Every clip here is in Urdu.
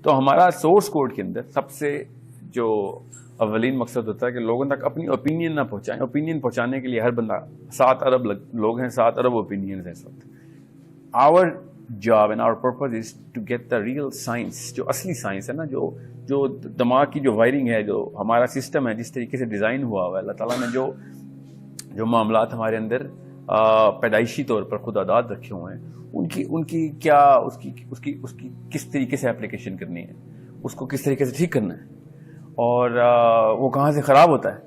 تو ہمارا سورس کوڈ کے اندر سب سے جو اولین مقصد ہوتا ہے کہ لوگوں تک اپنی اوپینین نہ پہنچائیں. اوپینین پہنچانے کے لیے ہر بندہ 7 ارب لوگ ہیں, 7 ارب اوپینینز ہیں اس وقت. Our job and our purpose is to get the real science, جو اصلی سائنس ہے نا, جو دماغ کی جو وائرنگ ہے, جو ہمارا سسٹم ہے, جس طریقے سے ڈیزائن ہوا ہوا ہے اللہ تعالیٰ نے, جو معاملات ہمارے اندر پیدائشی طور پر خدا داد رکھے ہوئے ہیں, ان کی کیا اس کی کس طریقے سے اپلیکیشن کرنی ہے, اس کو کس طریقے سے ٹھیک کرنا ہے, اور وہ کہاں سے خراب ہوتا ہے,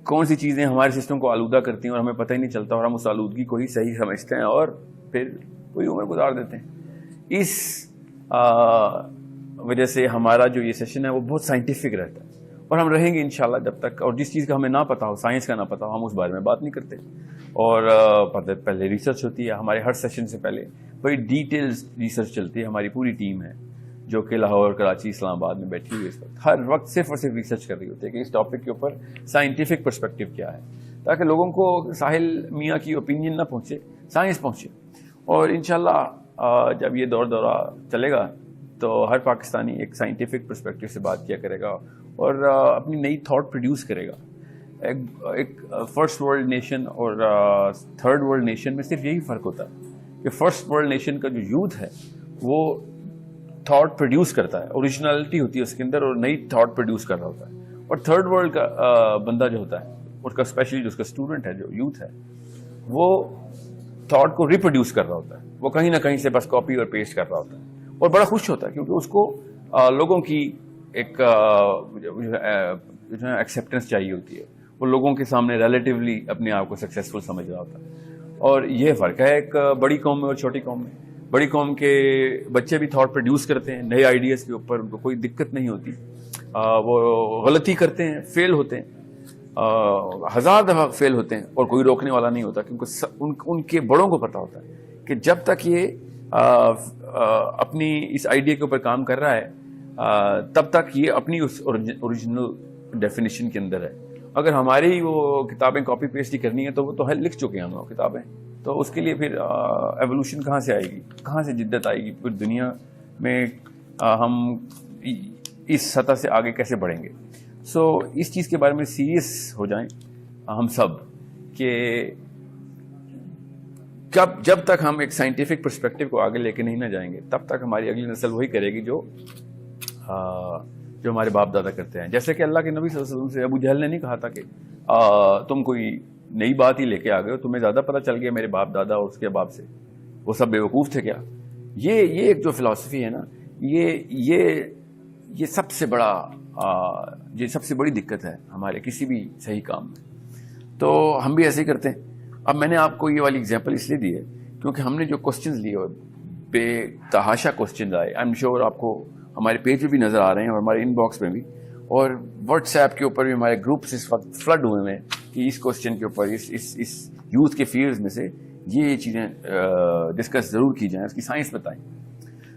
کون سی چیزیں ہمارے سسٹم کو آلودہ کرتی ہیں اور ہمیں پتہ ہی نہیں چلتا, اور ہم اس آلودگی کو ہی صحیح سمجھتے ہیں اور پھر کوئی عمر گزار دیتے ہیں. اس وجہ سے ہمارا جو یہ سیشن ہے وہ بہت سائنٹیفک رہتا ہے, اور ہم رہیں گے انشاءاللہ جب تک, اور جس چیز کا ہمیں نہ پتا ہو, سائنس کا نہ پتا ہو, ہم اس بارے میں بات نہیں کرتے. اور پہلے ریسرچ ہوتی ہے ہمارے ہر سیشن سے پہلے, بڑی ڈیٹیلز ریسرچ چلتی ہے. ہماری پوری ٹیم ہے جو کہ لاہور, کراچی, اسلام آباد میں بیٹھی ہوئی ہے اس وقت, ہر وقت صرف اور صرف ریسرچ کر رہی ہوتی ہے کہ اس ٹاپک کے اوپر سائنٹیفک پرسپیکٹو کیا ہے, تاکہ لوگوں کو ساحل میاں کی اوپینین نہ پہنچے, سائنس پہنچے. اور انشاءاللہ جب یہ دورہ چلے گا تو ہر پاکستانی ایک سائنٹیفک پرسپیکٹو سے بات کیا کرے گا اور اپنی نئی تھاٹ پروڈیوس کرے گا. ایک فرسٹ ورلڈ نیشن اور تھرڈ ورلڈ نیشن میں صرف یہی فرق ہوتا ہے کہ فرسٹ ورلڈ نیشن کا جو یوتھ ہے وہ تھاٹ پروڈیوس کرتا ہے, اوریجنلٹی ہوتی ہے اس کے اندر, اور نئی تھاٹ پروڈیوس کر رہا ہوتا ہے. اور تھرڈ ورلڈ کا بندہ جو ہوتا ہے, اس کا اسپیشلی جو اس کا اسٹوڈنٹ ہے, جو یوتھ ہے, وہ تھاٹ کو ریپروڈیوس کر رہا ہوتا ہے. وہ کہیں نہ کہیں سے بس کاپی اور پیسٹ کر رہا ہوتا ہے, اور بڑا خوش ہوتا ہے کیونکہ اس کو لوگوں کی ایک ایکسیپٹنس چاہیے ہوتی ہے. وہ لوگوں کے سامنے ریلیٹیولی اپنے آپ کو سکسیزفل سمجھ رہا ہوتا ہے. اور یہ فرق ہے ایک بڑی قوم میں اور چھوٹی قوم میں. بڑی قوم کے بچے بھی تھاٹ پروڈیوس کرتے ہیں نئے آئیڈیاز کے اوپر, ان کو کوئی دقت نہیں ہوتی. وہ غلطی کرتے ہیں, فیل ہوتے ہیں, 1000 دفعہ فیل ہوتے ہیں, اور کوئی روکنے والا نہیں ہوتا, کیونکہ ان کے بڑوں کو پتہ ہوتا ہے کہ جب تک یہ اپنی اس آئیڈیا کے اوپر کام کر رہا ہے تب تک یہ اپنی اس اوریجنل ڈیفینیشن کے اندر ہے. اگر ہماری وہ کتابیں کاپی پیسٹ ہی کرنی ہے تو وہ تو لکھ چکے ہیں ہم لوگ کتابیں, تو اس کے لیے پھر ایوولوشن کہاں سے آئے گی, کہاں سے جدت آئے گی, پھر دنیا میں ہم اس سطح سے آگے کیسے بڑھیں گے. سو اس چیز کے بارے میں سیریس ہو جائیں ہم سب کہ جب تک ہم ایک سائنٹیفک پرسپیکٹو کو آگے لے کے نہیں نہ جائیں گے تب تک ہماری اگلی نسل وہی کرے گی جو ہمارے باپ دادا کرتے ہیں. جیسے کہ اللہ کے نبی صلی اللہ علیہ وسلم سے ابو جہل نے نہیں کہا تھا کہ تم کوئی نئی بات ہی لے کے آ گئے ہو, تمہیں زیادہ پتہ چل گیا میرے باپ دادا اور اس کے باپ سے, وہ سب بیوقوف تھے کیا. یہ ایک جو فلسفی ہے نا, یہ سب سے بڑی دقت ہے ہمارے کسی بھی صحیح کام میں. تو ہم بھی ایسے ہی کرتے ہیں. اب میں نے آپ کو یہ والی اگزامپل اس لیے دی ہے کیونکہ ہم نے جو کوسچنز لیے ہوئے, بے تحاشا کوسچنز آئے. آئی ایم شیور آپ کو ہمارے پیج پہ بھی نظر آ رہے ہیں اور ہمارے ان باکس میں بھی, اور واٹس ایپ کے اوپر بھی ہمارے گروپس اس وقت فلڈ ہوئے ہیں کہ اس کوسچن کے اوپر اس یوتھ کے فیئرز میں سے یہ چیزیں ڈسکس ضرور کی جائیں, اس کی سائنس بتائیں.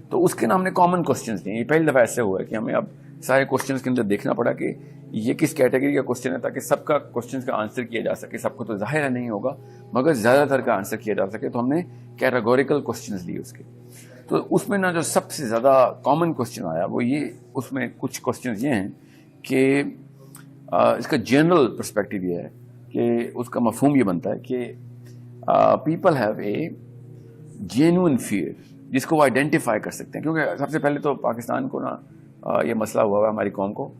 تو اس کے نام نے کامن کوسچنز دیے. یہ پہلی دفعہ ایسے ہوا ہے کہ ہمیں اب سارے کوسچنز کے اندر دیکھنا پڑا کہ یہ کس کیٹیگری کا کوسچن ہے, تاکہ سب کا کوسچنز کا آنسر کیا جا سکے. سب کو تو ظاہر ہے نہیں ہوگا, مگر زیادہ تر کا آنسر کیا جا سکے. تو ہم نے کیٹیگوریکل کوسچنز لیے اس کے. تو اس میں نا جو سب سے زیادہ کامن کوسچن آیا وہ یہ, اس میں کچھ کوسچنز یہ ہیں کہ اس کا جنرل پرسپیکٹو یہ ہے کہ اس کا مفہوم یہ بنتا ہے کہ people have a genuine fear, جس کو وہ آئیڈینٹیفائی کر سکتے ہیں. کیونکہ سب سے پہلے تو پاکستان کو نا یہ مسئلہ ہوا ہے ہماری قوم کو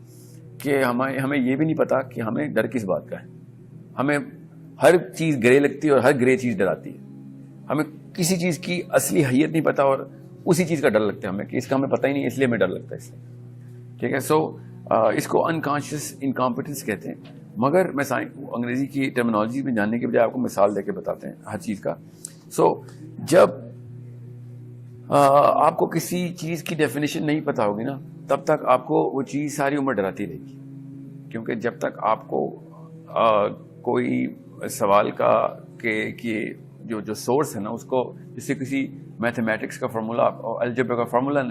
کہ ہمیں یہ بھی نہیں پتا کہ ہمیں ڈر کس بات کا ہے. ہمیں ہر چیز گرے لگتی ہے اور ہر گرے چیز ڈراتی ہے. ہمیں کسی چیز کی اصلی حیت نہیں پتا اور اسی چیز کا ڈر لگتا ہے ہمیں کہ اس کا ہمیں پتہ ہی نہیں, اس لیے ہمیں ڈر لگتا ہے. اس لیے ٹھیک ہے. سو اس کو انکانشیس انکمپیٹنس کہتے ہیں. مگر میں انگریزی کی ٹرمینالوجی میں جاننے کے بجائے آپ کو مثال دے کے بتاتے ہیں ہر چیز کا. سو جب آپ کو کسی چیز کی ڈیفینیشن نہیں پتا ہوگی نا, تب تک آپ کو وہ چیز ساری عمر ڈراتی رہے گی. کیونکہ جب تک آپ کو کوئی سوال کا کہ جو سورس ہے نا, اس کو جیسے کسی میتھمیٹکس کا فارمولا اور الجبرا کا فارمولا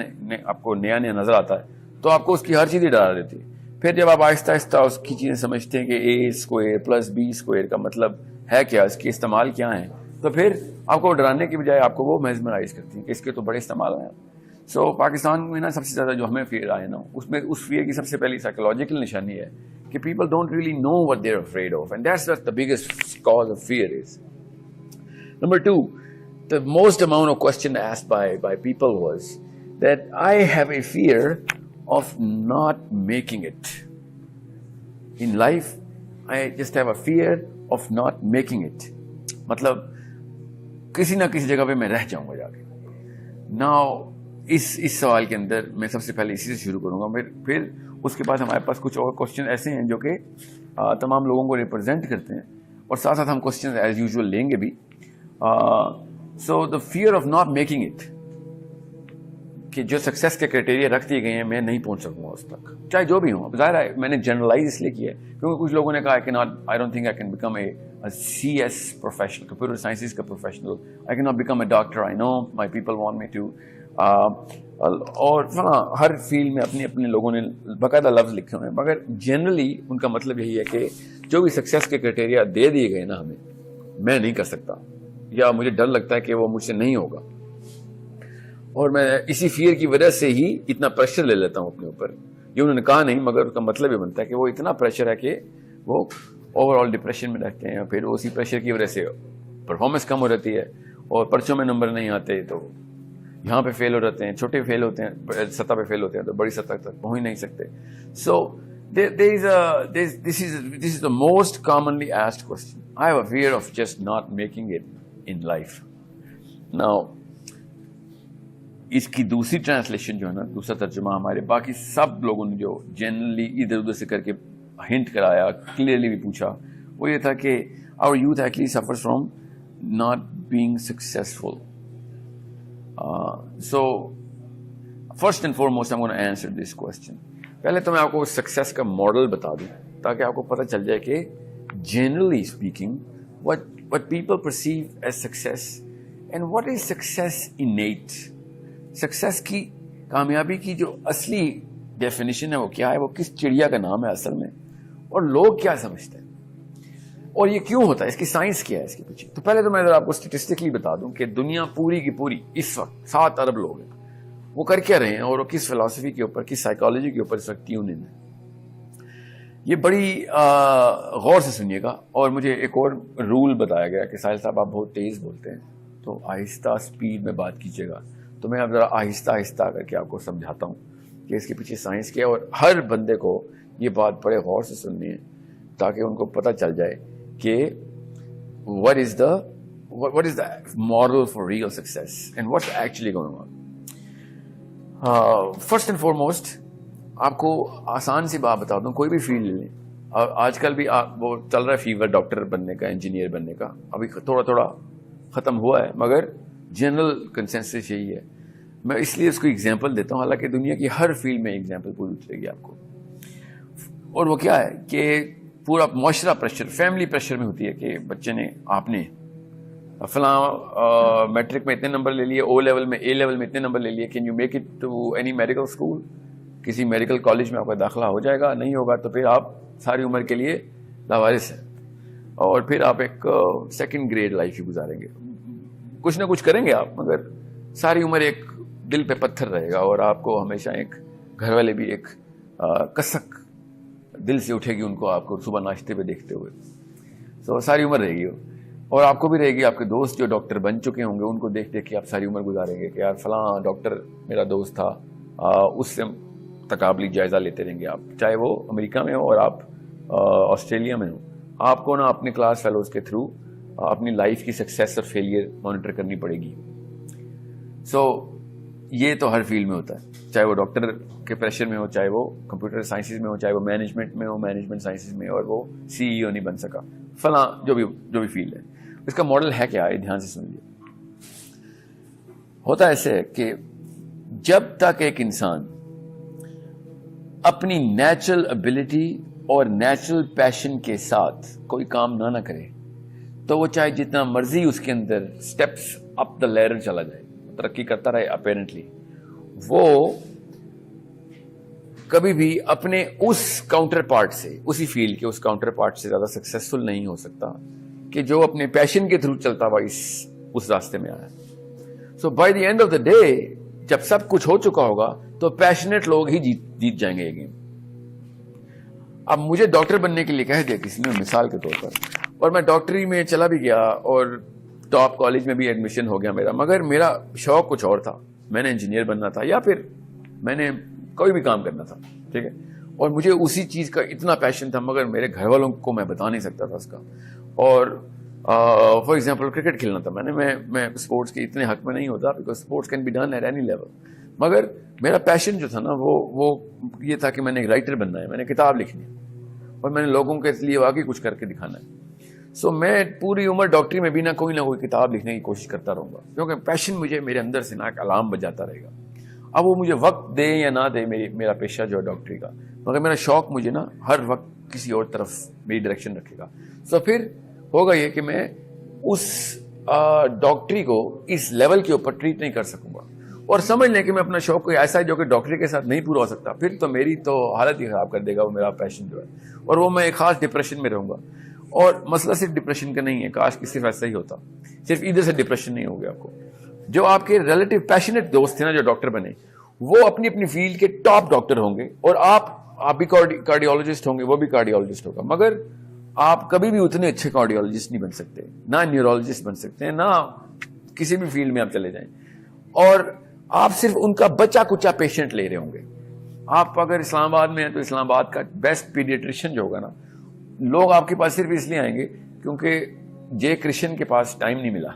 آپ کو نیا نظر آتا ہے, تو آپ کو اس کی ہر چیز ہی ڈرا دیتی ہے. پھر جب آپ آہستہ آہستہ اس کی چیزیں سمجھتے ہیں کہ a² + b² کا مطلب ہے کیا, اس کے استعمال کیا ہیں, تو پھر آپ کو ڈرانے کی بجائے آپ کو وہ میزمرائز کرتی ہیں کہ اس کے تو بڑے استعمال ہیں. سو پاکستان میں نا سب سے زیادہ جو ہمیں فیئر آئے نا اس میں اس فیئر کی سب سے پہلی سائیکولوجیکل نشانی ہے کہ people don't really know what they are afraid of and that's the biggest cause of fear is. Number 2, the most amount of question asked by people was that I have a fear of not making it. In life, I just have a fear of not making it. مطلب کسی نہ کسی جگہ پہ میں رہ جاؤں گا جا کے. Now اس سوال کے اندر میں سب سے پہلے اسی سے شروع کروں گا. پھر اس کے بعد ہمارے پاس کچھ اور کوشچن ایسے ہیں جو کہ تمام لوگوں کو ریپرزینٹ کرتے ہیں, اور ساتھ ساتھ ہم کوشچن ایز یوزول لیں گے بھی. So the fear of not making it, کہ جو سکسیس کے کرائٹیریا رکھ دیے گئے ہیں میں نہیں پہنچ سکوں گا اس تک, چاہے جو بھی ہوں. ظاہر ہے میں نے جنرلائز اس لیے کیا ہے کیونکہ کچھ لوگوں نے کہا I don't think I can become a CS professional, computer sciences کا professional. I cannot become a doctor. I know my people want me to. اور ہر فیلڈ میں اپنے اپنے لوگوں نے باقاعدہ لفظ لکھے ہوئے ہیں, مگر جنرلی ان کا مطلب یہی ہے کہ جو بھی سکسیس کے کرائٹیریا دے دیے گئے نا ہمیں, میں نہیں کر سکتا, یا مجھے ڈر لگتا ہے کہ وہ مجھ سے نہیں ہوگا, اور میں اسی فیئر کی وجہ سے ہی اتنا پریشر لے لیتا ہوں اپنے اوپر. یہ انہوں نے کہا نہیں, مگر اس کا مطلب یہ بنتا ہے کہ وہ اتنا پریشر ہے کہ وہ اوور آل ڈپریشن میں رہتے ہیں, پھر اسی پریشر کی وجہ سے پرفارمنس کم ہو جاتی ہے, اور پرچوں میں نمبر نہیں آتے تو یہاں پہ فیل ہو جاتے ہیں, چھوٹے فیل ہوتے ہیں, سطح پہ فیل ہوتے ہیں تو بڑی سطح تک پہنچ نہیں سکتے. سو this is the most commonly asked question. I have a fear of just not making it in life. Now اس کی دوسری ٹرانسلیشن جو ہے نا, دوسرا ترجمہ ہمارے باقی سب لوگوں نے جو جنرلی ادھر ادھر سے کر کے ہنٹ کرایا, کلیئرلی بھی پوچھا, وہ یہ تھا کہ our youth actually suffers from not being successful. So first and foremost I'm going to answer this question. پہلے تو میں آپ کو سکسیس کا ماڈل بتا دوں تاکہ آپ کو پتہ چل جائے کہ generally speaking what people perceive as success and what is success innate. Success کی, کامیابی کی جو اصلی ڈیفینیشن ہے وہ کیا ہے, وہ کس چڑیا کا نام ہے اصل میں, اور لوگ کیا سمجھتے ہیں, اور یہ کیوں ہوتا ہے, اس کی سائنس کیا ہے اس کے پیچھے. تو پہلے تو میں آپ کو اسٹیٹسٹکلی بتا دوں کہ دنیا پوری کی پوری اس وقت 7 ارب لوگ ہیں, وہ کر کیا رہے ہیں اور وہ کس فلسفی کے اوپر, کس سائیکالوجی کے اوپر اس وقت ٹیون ان ہے. یہ بڑی غور سے سنیے گا, اور مجھے ایک اور رول بتایا گیا کہ ساحل صاحب آپ بہت تیز بولتے ہیں تو آہستہ اسپیڈ میں بات کیجیے گا. تو میں اب ذرا آہستہ آہستہ کر کے آپ کو سمجھاتا ہوں کہ اس کے پیچھے سائنس کیا ہے, اور ہر بندے کو یہ بات بڑے غور سے سننی ہے تاکہ ان کو پتہ چل جائے کہ what is the model for real success and what's actually going on. First and foremost آپ کو آسان سی بات بتا دوں, کوئی بھی فیلڈ لے لیں, آج کل بھی وہ چل رہا ہے فیور, ڈاکٹر بننے کا, انجینئر بننے کا, ابھی تھوڑا تھوڑا ختم ہوا ہے, مگر جنرل کنسنسس یہی ہے. میں اس لیے اس کو ایگزامپل دیتا ہوں, حالانکہ دنیا کی ہر فیلڈ میں ایگزامپل پوری اترے گی آپ کو. اور وہ کیا ہے کہ پورا معاشرہ پریشر, فیملی پریشر میں ہوتی ہے کہ بچے نے, آپ نے فلاں میٹرک میں اتنے نمبر لے لیے, او لیول میں, اے لیول میں اتنے نمبر لے لیے, can you make it to any medical school, کسی میڈیکل کالج میں آپ کا داخلہ ہو جائے گا, نہیں ہوگا تو پھر آپ ساری عمر کے لیے لاوارث ہیں, اور پھر آپ ایک سیکنڈ گریڈ لائف ہی گزاریں گے. کچھ نہ کچھ کریں گے آپ, مگر ساری عمر ایک دل پہ پتھر رہے گا, اور آپ کو ہمیشہ ایک گھر والے بھی ایک کسک دل سے اٹھے گی ان کو, آپ کو صبح ناشتے پہ دیکھتے ہوئے. تو ساری عمر رہے گی, اور آپ کو بھی رہے گی. آپ کے دوست جو ڈاکٹر بن چکے ہوں گے ان کو دیکھ دیکھ کے آپ ساری عمر گزاریں گے کہ یار فلاں ڈاکٹر میرا دوست تھا, اس سے تقابلی جائزہ لیتے رہیں گے آپ, چاہے وہ امریکہ میں ہو اور آپ آسٹریلیا میں ہو. آپ کو نا اپنے کلاس فیلوز کے تھرو اپنی لائف کی سکسیس اور فیلئر مانیٹر کرنی پڑے گی. سو یہ تو ہر فیلڈ میں ہوتا ہے, چاہے وہ ڈاکٹر کے پریشر میں ہو, چاہے وہ کمپیوٹر سائنسز میں ہو, چاہے وہ مینجمنٹ میں ہو, مینجمنٹ سائنسز میں, اور وہ CEO نہیں بن سکا, فلاں جو بھی فیلڈ ہے. اس کا ماڈل ہے کیا, یہ دھیان سے سن لیجیے. ہوتا ایسے ہے کہ جب تک ایک انسان اپنی نیچرل ابیلٹی اور نیچرل پیشن کے ساتھ کوئی کام نہ کرے تو وہ چاہے جتنا مرضی اس کے اندر سٹیپس اپ دا لیڈر چلا جائے, ترقی کرتا رہے, اپیرنٹلی وہ کبھی بھی اپنے اس کاؤنٹر پارٹ سے, اسی فیلڈ کے اس کاؤنٹر پارٹ سے زیادہ سکسیسفل نہیں ہو سکتا کہ جو اپنے پیشن کے تھرو چلتا ہوا اس راستے میں آیا. So by the end of the day جب سب کچھ ہو چکا ہوگا تو پیشنیٹ لوگ ہی جیت جائیں گے یہ گیم. اب مجھے ڈاکٹر بننے کے لیے کہہ دیا کسی نے مثال کے طور پر, اور میں ڈاکٹری میں چلا بھی گیا اور ٹاپ کالج میں بھی ایڈمیشن ہو گیا میرا, مگر میرا شوق کچھ اور تھا. میں نے انجینئر بننا تھا یا پھر میں نے کوئی بھی کام کرنا تھا, ٹھیک ہے, اور مجھے اسی چیز کا اتنا پیشن تھا, مگر میرے گھر والوں کو میں بتا نہیں سکتا تھا اس کا. اور فار ایگزامپل کرکٹ کھیلنا تھا میں اسپورٹس کے اتنے حق میں نہیں ہوتا, because sports can be done at any level. مگر میرا پیشن جو تھا نا وہ یہ تھا کہ میں نے ایک رائٹر بننا ہے, میں نے کتاب لکھنی ہے, اور میں نے لوگوں کے لیے واقعی کچھ کر کے دکھانا ہے. سو میں پوری عمر ڈاکٹری میں بھی نہ کوئی کتاب لکھنے کی کوشش کرتا رہوں گا, کیونکہ پیشن مجھے میرے اندر سے ایک الارم بجاتا رہے گا. اب وہ مجھے وقت دے یا نہ دے میرا پیشہ جو ہے ڈاکٹری کا, مگر میرا شوق مجھے نا ہر وقت کسی اور طرف میری ڈائریکشن رکھے گا. سو پھر ہوگا یہ کہ میں اس ڈاکٹری کو اس لیول کے اوپر ٹریٹ نہیں کر سکوں گا, اور سمجھ لیں کہ میں اپنا شوق کوئی ایسا ہے جو کہ ڈاکٹری کے ساتھ نہیں پورا ہو سکتا, پھر تو میری تو حالت ہی خراب کر دے گا وہ میرا پیشن جو ہے, اور وہ میں ایک خاص ڈپریشن میں رہوں گا. اور مسئلہ صرف ڈپریشن کا نہیں ہے, کاش کہ صرف ایسا ہی ہوتا, صرف ادھر سے ڈپریشن نہیں ہو گیا آپ کو. جو آپ کے ریلیٹو پیشنیٹ دوست تھے نا جو ڈاکٹر بنے, وہ اپنی اپنی فیلڈ کے ٹاپ ڈاکٹر ہوں گے, اور آپ بھی کارڈیولوجسٹ ہوں گے, وہ بھی کارڈیولوجسٹ ہوگا, مگر آپ کبھی بھی اتنے اچھے کارڈیولوجسٹ نہیں بن سکتے, نہ نیورولوجسٹ بن سکتے ہیں, نہ کسی بھی فیلڈ میں آپ چلے جائیں. اور آپ صرف ان کا بچا کچا پیشنٹ لے رہے ہوں گے. آپ اگر اسلام آباد میں ہیں تو اسلام آباد کا بیسٹ پیڈیٹریشین جو ہوگا نا, لوگ آپ کے پاس صرف اس لیے آئیں گے کیونکہ جے کرشن کے پاس ٹائم نہیں ملا.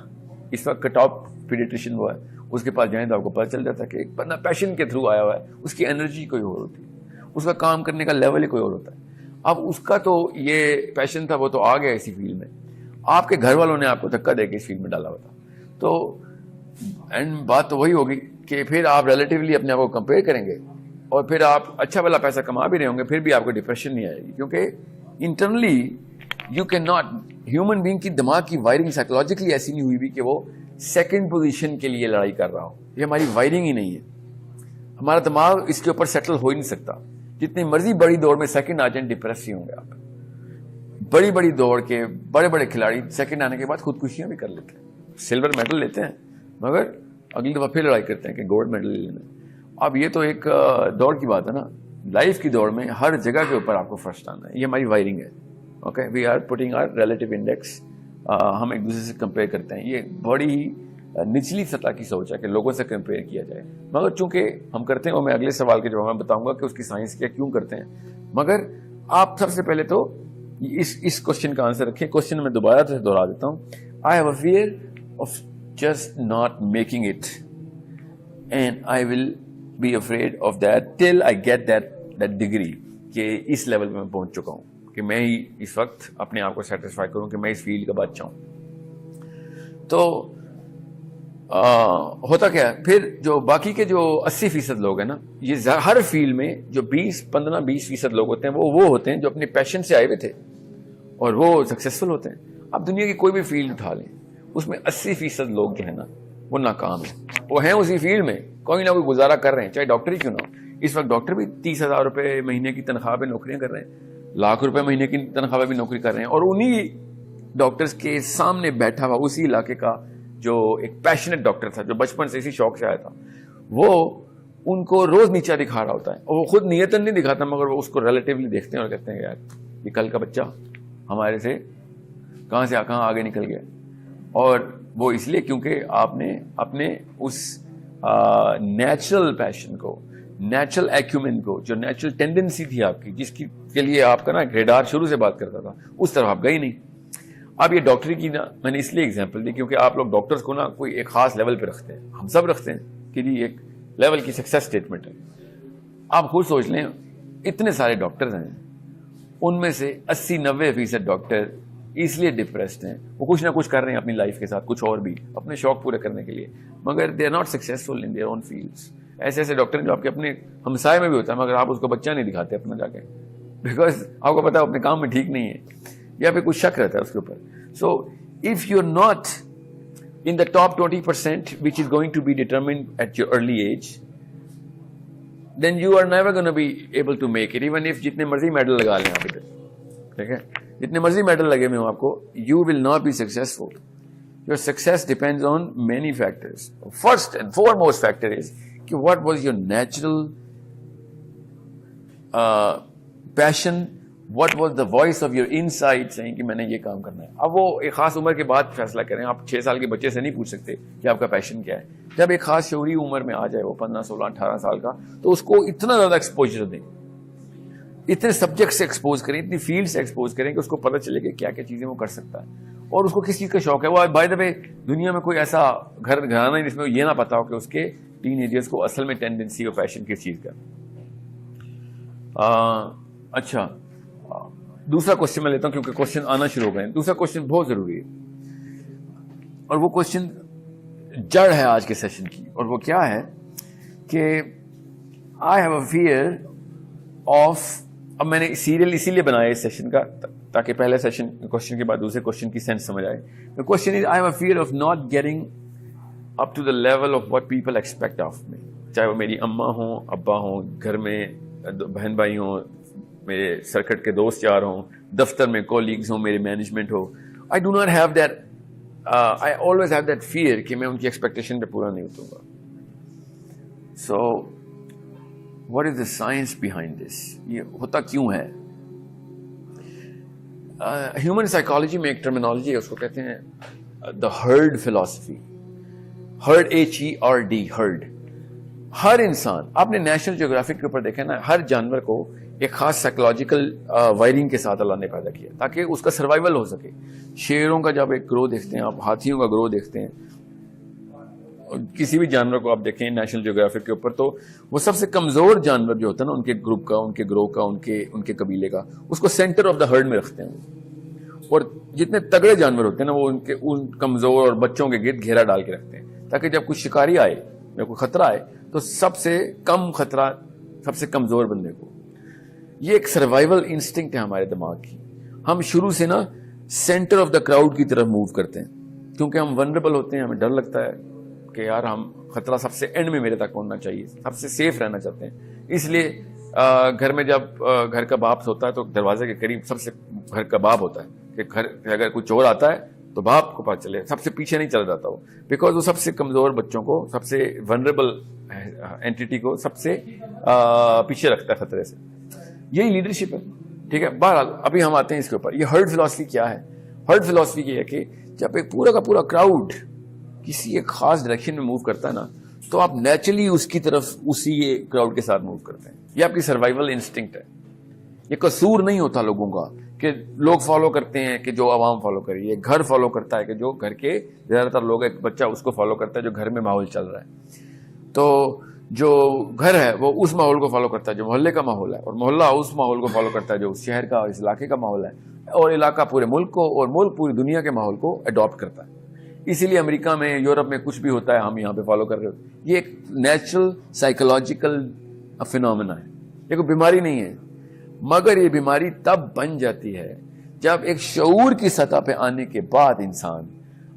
اس وقت کا ٹاپ پیڈیٹریشین وہ ہے, اس کے پاس جائیں تو آپ کو پتہ چل جاتا ہے کہ ایک بندہ پیشن کے تھرو آیا ہوا ہے, اس کی انرجی کوئی اور ہوتی ہے, اس کا کام کرنے کا لیول ہی کوئی اور ہوتا ہے. اب اس کا تو یہ پیشن تھا, وہ تو آ گیا اسی فیلڈ میں, آپ کے گھر والوں نے آپ کو دھکا دے کے اس فیلڈ میں ڈالا ہوا تھا. تو اینڈ بات تو وہی ہوگی کہ پھر آپ ریلیٹیولی اپنے آپ کو کمپیئر کریں گے, اور پھر آپ اچھا والا پیسہ کما بھی رہے ہوں گے, پھر بھی آپ کو ڈپریشن نہیں آئے گی, کیونکہ internally you can not, human being کی دماغ کی وائرنگ سائیکولوجیکلی ایسی نہیں ہوئی بھی کہ وہ سیکنڈ پوزیشن کے لیے لڑائی کر رہا ہو. یہ ہماری وائرنگ ہی نہیں ہے, ہمارا دماغ اس کے اوپر سیٹل ہو ہی نہیں سکتا. جتنی مرضی بڑی دوڑ میں سیکنڈ آ جائیں ڈپریس ہی ہوں گے آپ. بڑی دوڑ کے بڑے کھلاڑی سیکنڈ آنے کے بعد خودکشیاں بھی کر لیتے ہیں, سلور میڈل لیتے ہیں, مگر اگلی دفعہ پھر لڑائی کرتے ہیں کہ گولڈ میڈل لے لینا. اب یہ تو ایک دوڑ کی بات ہے نا, لائف کی دوڑ میں ہر جگہ کے اوپر آپ کو فرسٹ آنا ہے, یہ ہماری وائرنگ ہے. Okay, we are putting our relative index, ہم ایک دوسرے سے کمپیئر کرتے ہیں. یہ بڑی ہی نچلی سطح کی سوچ ہے کہ لوگوں سے کمپیئر کیا جائے, مگر چونکہ ہم کرتے ہیں, اور میں اگلے سوال کے جواب میں بتاؤں گا کہ اس کی سائنس کیا کیوں کرتے ہیں. مگر آپ سب سے پہلے تو اس کوشچن کا آنسر رکھیں. کوشچن میں دوبارہ سے دوہرا دیتا ہوں. I have a fear of just not making it, and I will be afraid of that till I get that degree, کہ اس لیول پہ میں پہنچ چکا ہوں کہ میں ہی اس وقت اپنے آپ کو سیٹسفائی کروں کہ میں اس فیلڈ کا بادشاہ ہوں. تو ہوتا کیا ہے پھر, جو باقی کے جو 80% لوگ ہیں نا, یہ ہر فیلڈ میں جو 15-20% لوگ ہوتے ہیں وہ ہوتے ہیں جو اپنے پیشن سے آئے ہوئے تھے اور وہ سکسیسفل ہوتے ہیں. اب دنیا کی کوئی بھی فیلڈ اٹھا لیں, اس میں 80% لوگ جو ہے نا وہ ناکام ہیں. وہ ہیں اسی فیلڈ میں, کوئی نہ کوئی گزارا کر رہے ہیں, چاہے ڈاکٹر ہی کیوں نہ ہو. اس وقت ڈاکٹر بھی 30,000 روپے مہینے کی تنخواہ پہ نوکریاں کر رہے ہیں, لاکھ روپے مہینے کی تنخواہ پہ بھی نوکری کر رہے ہیں, اور انہی ڈاکٹرز کے سامنے بیٹھا ہوا اسی علاقے کا جو ایک پیشنیٹ ڈاکٹر تھا, جو بچپن سے اسی شوق سے آیا تھا, وہ ان کو روز نیچا دکھا رہا ہوتا ہے. اور وہ خود نیتاً نہیں دکھاتا, مگر وہ اس کو ریلیٹیولی دیکھتے ہیں اور کہتے ہیں یار یہ کل کا بچہ ہمارے سے کہاں آگے نکل گیا. اور وہ اس لیے کیونکہ آپ نے اپنے اس نیچرل پیشن کو, نیچرل ایکیومن کو, جو نیچرل ٹینڈنسی تھی آپ کی, جس کی کے لیے آپ کا نا ریڈار شروع سے بات کرتا تھا, اس طرف آپ گئے نہیں. اب یہ ڈاکٹری کی نا میں نے اس لیے اگزامپل دی کیونکہ آپ لوگ ڈاکٹرز کو نا کوئی ایک خاص لیول پہ رکھتے ہیں, ہم سب رکھتے ہیں کہ جی ایک لیول کی سکسیس اسٹیٹمنٹ ہے. آپ خود سوچ لیں, اتنے سارے ڈاکٹرز ہیں, ان میں سے 80-90% ڈاکٹر اس لیے ڈپریسڈ ہیں, وہ کچھ نہ کچھ کر رہے ہیں اپنی لائف کے ساتھ, کچھ اور بھی اپنے شوق پورے کرنے کے لیے, مگر they are not successful in their own fields. ایسے ڈاکٹر ہیں جو آپ کے اپنے ہمسائے میں بھی ہوتا ہے, مگر آپ اس کو بچہ نہیں دکھاتے اپنا جا کے, بیکاز آپ کو پتا ہے اپنے کام میں ٹھیک نہیں ہے, یا پھر کچھ شک رہتا ہے اس کے اوپر. So if you are not in the top 20% which is going to be determined at your early age, then you are never going to be able to make it, even if جتنے مرضی میڈل لگا لیں آپ ادھر, ٹھیک ہے, جتنے مرضی میڈل لگے ہوئے ہوں آپ کو, you will not be successful. Your success depends on many factors. First and foremost factor is کہ what was your natural passion, what was the voice of your inside seeing کہ میں نے یہ کام کرنا ہے. اب وہ ایک خاص عمر کے بعد فیصلہ کریں. آپ 6 سال کے بچے سے نہیں پوچھ سکتے کہ آپ کا پیشن کیا ہے. جب ایک خاص شعوری عمر میں آ جائے, وہ 15, 16, 18 سال کا, تو اس کو اتنا زیادہ ایکسپوجر دیں, اتنے سبجیکٹ سے ایکسپوز کریں, اتنی فیلڈ سے ایکسپوز کریں کہ اس کو پتہ چلے کہ کیا کیا چیزیں وہ کر سکتا ہے, اور اس کو کس چیز کا شوق ہے. وہ بائی دا وے دنیا میں کوئی ایسا گھرانہ نہیں جس میں یہ نہ پتا ہو کہ اس کے ٹین ایجرز کو اصل میں ٹینڈنسی اور پیشن کس چیز کا. اچھا, دوسرا کوشچن میں لیتا ہوں کیونکہ کوشچن آنا شروع ہو گئے ہیں. دوسرا کوشچن بہت ضروری ہے, اور وہ کوشچن جڑ ہے آج کے سیشن کی, اور وہ کیا ہے کہ آئی ہیو اے فیئر آف, اب میں نے سیریل اسی لیے بنایا اس سیشن کا تاکہ پہلے سیشن کوشچن کے بعد دوسرے کوشچن کی سینس سمجھ آئے. The question is, I have a fear of not getting up to the level of what people expect of me. چاہے وہ میری اماں ہوں, ابا ہوں, گھر میں بہن بھائی ہوں, میرے سرکٹ کے دوست یار ہوں, دفتر میں کولیگز ہوں, میرے management who. I do not have that, I always have that fear کہ میں ان کی ایکسپیکٹیشن پہ پورا نہیں اتروں گا. So what is the science behind this? یہ ہوتا کیوں ہے؟ ہیومن سائیکالوجی میں ایک ٹرمینالوجی ہے, اس کو کہتے ہیں the herd philosophy. Herd, HERD, herd. ہر انسان, آپ نے نیشنل جیوگرافک کے اوپر دیکھا نا, ہر جانور کو ایک خاص سائیکولوجیکل وائرنگ کے ساتھ اللہ نے پیدا کیا تاکہ اس کا سروائیول ہو سکے. شیروں کا جب ایک گروہ دیکھتے ہیں آپ, ہاتھیوں کا گروہ دیکھتے ہیں, کسی بھی جانور کو آپ دیکھیں نیشنل جیوگرافک کے اوپر, تو وہ سب سے کمزور جانور جو ہوتا ہے نا ان کے گروپ کا, ان کے گروہ کا, ان کے قبیلے کا, اس کو سینٹر آف دا ہرڈ میں رکھتے ہیں. اور جتنے تگڑے جانور ہوتے ہیں نا وہ ان کمزور اور بچوں کے گرد گھیرا ڈال کے رکھتے ہیں تاکہ جب کوئی شکاری آئے, جب کوئی خطرہ آئے, تو سب سے کم خطرہ سب سے کمزور بندے کو. یہ ایک سروائیول انسٹنکٹ ہے ہمارے دماغ کی. ہم شروع سے نا سینٹر آف دا کراؤڈ کی طرف موو کرتے ہیں کیونکہ ہم ونربل ہوتے ہیں, ہمیں ڈر لگتا ہے کہ یار ہم خطرہ سب سے اینڈ میں میرے تک پہنچنا چاہیے, سب سے سیف رہنا چاہتے ہیں. اس لیے گھر میں جب گھر کا باپ ہوتا ہے تو دروازے کے قریب سب سے گھر کا باپ ہوتا ہے کہ گھر اگر کوئی چور آتا ہے تو باپ کو پتہ چلے, سب سے پیچھے نہیں چلا جاتا وہ, بیکاز وہ سب سے کمزور بچوں کو, سب سے ونربل اینٹیٹی کو سب سے پیچھے رکھتا ہے خطرے سے. یہی لیڈرشپ ہے. ٹھیک ہے, بہرحال ابھی ہم آتے ہیں اس کے اوپر. یہ ہرڈ فلاسفی کیا ہے؟ ہرڈ فلاسفی یہ ہے کہ جب ایک پورا کا پورا کراؤڈ کسی ایک خاص ڈائریکشن میں موو کرتا ہے نا, تو آپ نیچرلی اس کی طرف اسی کراؤڈ کے ساتھ موو کرتے ہیں. یہ آپ کی سروائیول انسٹنکٹ ہے. یہ قصور نہیں ہوتا لوگوں کا کہ لوگ فالو کرتے ہیں کہ جو عوام فالو کر رہی ہے. گھر فالو کرتا ہے کہ جو گھر کے زیادہ تر لوگ, ایک بچہ اس کو فالو کرتا ہے جو گھر میں ماحول چل رہا ہے. تو جو گھر ہے وہ اس ماحول کو فالو کرتا ہے جو محلے کا ماحول ہے, اور محلہ اس ماحول کو فالو کرتا ہے جو اس شہر کا, اس علاقے کا ماحول ہے, اور علاقہ پورے ملک کو, اور ملک پوری دنیا کے ماحول کو اڈاپٹ کرتا ہے. اسی لیے امریکہ میں, یورپ میں کچھ بھی ہوتا ہے ہم یہاں پہ فالو کر رہے ہوتے ہیں. یہ ایک نیچرل سائیکولوجیکل فینومینا ہے, یہ کوئی بیماری نہیں ہے. مگر یہ بیماری تب بن جاتی ہے جب ایک شعور کی سطح پہ آنے کے بعد انسان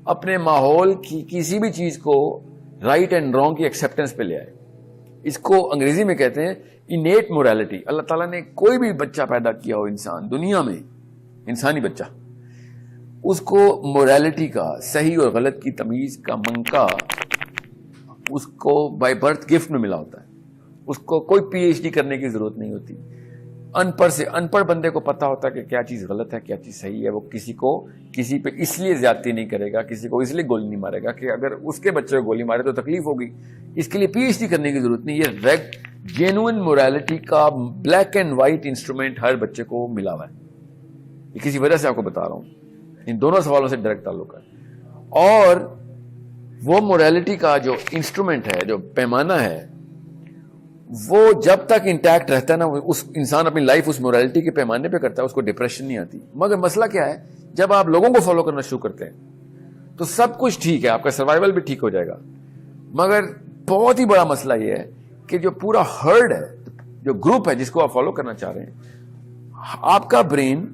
اپنے ماحول کی کسی بھی چیز کو رائٹ اینڈ رانگ کی ایکسیپٹنس پہ لے آئے. اس کو انگریزی میں کہتے ہیں انیٹ مورالٹی. اللہ تعالیٰ نے کوئی بھی بچہ پیدا کیا ہو انسان دنیا میں, انسانی بچہ, اس کو مورالٹی کا, صحیح اور غلط کی تمیز کا منکا اس کو بائی برتھ گفٹ میں ملا ہوتا ہے. اس کو کوئی PhD کرنے کی ضرورت نہیں ہوتی. ان پڑھ بندے کو پتا ہوتا ہے کہ کیا چیز غلط ہے, کیا چیز صحیح ہے. وہ کسی پہ اس لیے زیادتی نہیں کرے گا, کسی کو اس لیے گولی نہیں مارے گا کہ اگر اس کے بچے کو گولی مارے تو تکلیف ہوگی. اس کے لیے PhD کرنے کی ضرورت نہیں. یہ جینوئن مورالٹی کا بلیک اینڈ وائٹ انسٹرومنٹ ہر بچے کو ملا ہوا ہے. یہ کسی وجہ سے آپ کو بتا رہا ہوں, ان دونوں سوالوں سے ڈائریکٹ تعلق ہے. اور وہ مورالٹی کا جو انسٹرومنٹ ہے, جو پیمانہ ہے, وہ جب تک انٹیکٹ رہتا ہے نا, اس انسان اپنی لائف اس مورالٹی کے پیمانے پہ کرتا ہے, اس کو ڈپریشن نہیں آتی. مگر مسئلہ کیا ہے, جب آپ لوگوں کو فالو کرنا شروع کرتے ہیں تو سب کچھ ٹھیک ہے, آپ کا سروائیول بھی ٹھیک ہو جائے گا. مگر بہت ہی بڑا مسئلہ یہ ہے کہ جو پورا ہرڈ ہے, جو گروپ ہے جس کو آپ فالو کرنا چاہ رہے ہیں, آپ کا برین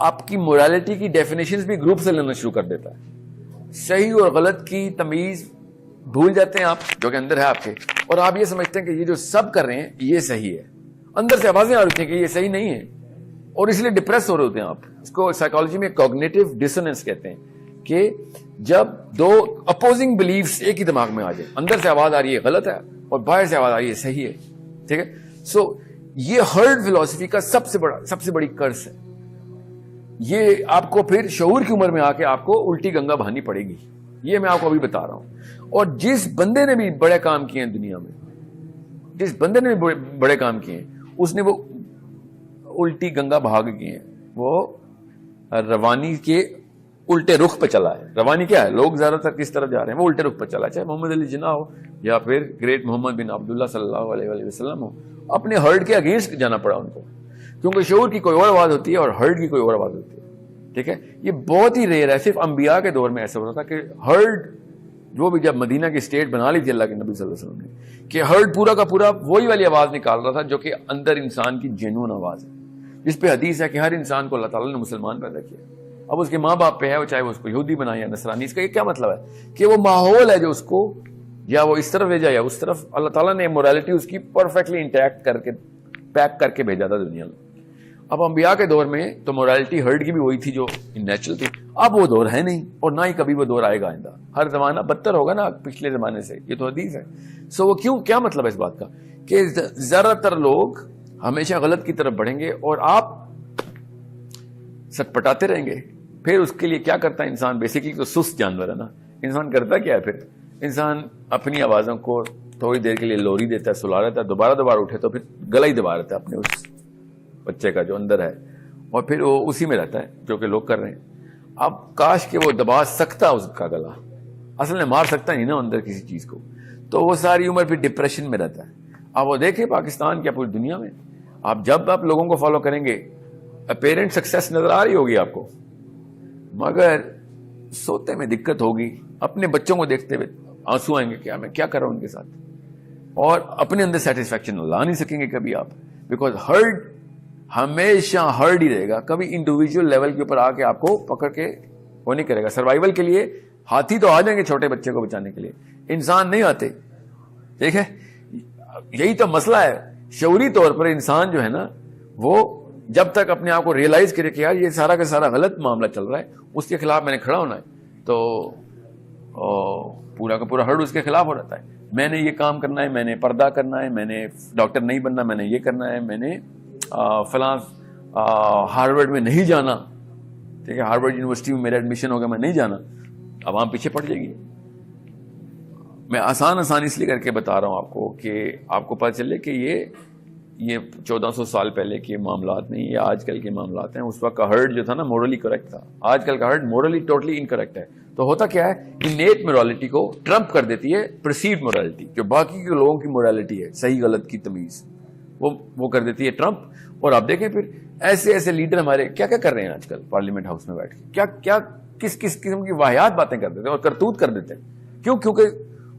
آپ کی مورالٹی کی ڈیفینیشنز بھی گروپ سے لینا شروع کر دیتا ہے. صحیح اور غلط کی تمیز بھول جاتے ہیں آپ, جو کہ اندر ہے آپ کے, اور آپ یہ سمجھتے ہیں کہ یہ جو سب کر رہے ہیں یہ صحیح ہے. اندر سے آوازیں آ رہی ہیں کہ یہ صحیح نہیں ہے, اور اس لیے ڈپریس ہو رہے ہوتے ہیں آپ. اس کو سائیکالوجی میں کوگنیٹو ڈسوننس کہتے ہیں کہ جب دو اپوزنگ بلیفس ایک ہی دماغ میں آ جائے, اندر سے آواز آ رہی ہے غلط ہے اور باہر سے آواز آ رہی ہے صحیح ہے, ٹھیک ہے. سو یہ ہرڈ فلسفی کا سب سے بڑی کرس ہے. یہ آپ کو پھر شعور کی عمر میں آ کے آپ کو الٹی گنگا بہانی پڑے گی, یہ میں آپ کو ابھی بتا رہا ہوں. اور جس بندے نے بھی بڑے کام کیے ہیں دنیا میں, جس بندے نے بھی بڑے کام کیے ہیں, اس نے وہ الٹی گنگا بہا کے کیے ہیں. وہ روانی کے الٹے رخ پہ چلا ہے. روانی کیا ہے, لوگ زیادہ تر کس طرف جا رہے ہیں, وہ الٹے رخ پہ چلا ہے. چاہے محمد علی جناح ہو یا پھر گریٹ محمد بن عبداللہ صلی اللہ علیہ وسلم ہو, اپنے ہرڈ کے اگینسٹ جانا پڑا ان کو, کیونکہ شعور کی کوئی اور آواز ہوتی ہے اور ہرڈ کی کوئی اور آواز ہوتی ہے. ٹھیک ہے, یہ بہت ہی ریئر ہے. صرف انبیاء کے دور میں ایسا ہوتا تھا کہ ہرڈ جو بھی, جب مدینہ کی اسٹیٹ بنا لی تھی اللہ کے نبی صلی اللہ علیہ وسلم نے, کہ ہرڈ پورا کا پورا وہی والی آواز نکال رہا تھا جو کہ اندر انسان کی جینون آواز ہے, جس پہ حدیث ہے کہ ہر انسان کو اللہ تعالیٰ نے مسلمان پیدا کیا. اب اس کے ماں باپ پہ ہے, وہ چاہے وہ اس کو یہودی بنائے یا نصرانی. اس کا یہ کیا مطلب ہے کہ وہ ماحول ہے جو اس کو یا وہ اس طرف لے جائے یا اس طرف. اللہ تعالیٰ نے موریلٹی اس کی پرفیکٹلی انٹیکٹ کر کے پیک کر کے بھیجا تھا دنیا میں. اب انبیاء کے دور میں تو موریلٹی ہرڈ کی بھی وہی تھی جو نیچرل تھی. اب وہ دور ہے نہیں اور نہ ہی کبھی وہ دور آئے گا آئندہ. ہر زمانہ بدتر ہوگا نا پچھلے زمانے سے, یہ تو حدیث ہے. سو وہ کیوں, کیا مطلب ہے اس بات کا کہ زیادہ تر لوگ ہمیشہ غلط کی طرف بڑھیں گے اور آپ سٹپٹاتے رہیں گے. پھر اس کے لیے کیا کرتا ہے انسان, بیسیکلی تو سست جانور ہے نا. انسان کرتا کیا ہے, پھر انسان اپنی آوازوں کو تھوڑی دیر کے لیے لوری دیتا ہے, سلا رہتا ہے, دوبارہ اٹھے تو پھر گلا ہی دبا رہتا ہے اپنے اس بچے کا جو اندر ہے, اور پھر وہ اسی میں رہتا ہے جو کہ لوگ کر رہے ہیں. اب کاش کہ وہ دبا سکتا اس کا گلا, اصل میں مار سکتا نہیں نا اندر کسی چیز کو, تو وہ ساری عمر پھر ڈپریشن میں رہتا ہے. اب وہ دیکھیں پاکستان کیا پوری دنیا میں, جب آپ لوگوں کو فالو کریں گے اپیرنٹ سکسیس نظر آ رہی ہوگی آپ کو, مگر سوتے میں دقت ہوگی. اپنے بچوں کو دیکھتے ہوئے آنسو آئیں گے, کیا میں کیا کر رہا ہوں ان کے ساتھ, اور اپنے اندر سیٹسفیکشن لا نہیں سکیں گے کبھی آپ, بیکاز ہرڈ ہمیشہ ہرڈ ہی رہے گا. کبھی انڈیویجول لیول کے اوپر آ کے آپ کو پکڑ کے وہ نہیں کرے گا. سروائیول کے لیے ہاتھی تو آ جائیں گے چھوٹے بچے کو بچانے کے لیے, انسان نہیں آتے. ٹھیک ہے, یہی تو مسئلہ ہے. شعوری طور پر انسان جو ہے نا, وہ جب تک اپنے آپ کو ریئلائز کرے کہ یار یہ سارا کا سارا غلط معاملہ چل رہا ہے, اس کے خلاف میں نے کھڑا ہونا ہے, تو پورا کا پورا ہرڈ اس کے خلاف ہو رہتا ہے. میں نے یہ کام کرنا ہے, میں نے پردہ کرنا ہے, میں نے ڈاکٹر نہیں بننا, میں نے یہ کرنا ہے, میں نے فلاں ہارورڈ میں نہیں جانا. ٹھیک ہے, ہارورڈ یونیورسٹی میں میرا ایڈمیشن ہوگا, میں نہیں جانا. عوام پیچھے پڑ جائے گی. میں آسان اس لیے کر کے بتا رہا ہوں آپ کو کہ آپ کو پتہ چلے کہ یہ 1400 سال پہلے کے معاملات نہیں, یہ آج کل کے معاملات ہیں. اس وقت کا ہرڈ جو تھا نا مورلی کریکٹ تھا, آج کل کا ہرڈ مورلی ٹوٹلی انکریکٹ ہے. تو ہوتا کیا ہے, انیٹ مورالٹی کو ٹرمپ کر دیتی ہے پرسیوڈ مورالٹی, جو باقی کے لوگوں کی مورالٹی ہے, صحیح غلط کی تمیز, وہ کر دیتی ہے ٹرمپ. اور آپ دیکھیں پھر ایسے لیڈر ہمارے کیا کیا کر رہے ہیں آج کل پارلیمنٹ ہاؤس میں بیٹھ کے, کیا کس قسم کی واحد باتیں کر دیتے ہیں اور کرتوت کر دیتے ہیں. کیوں؟ کیونکہ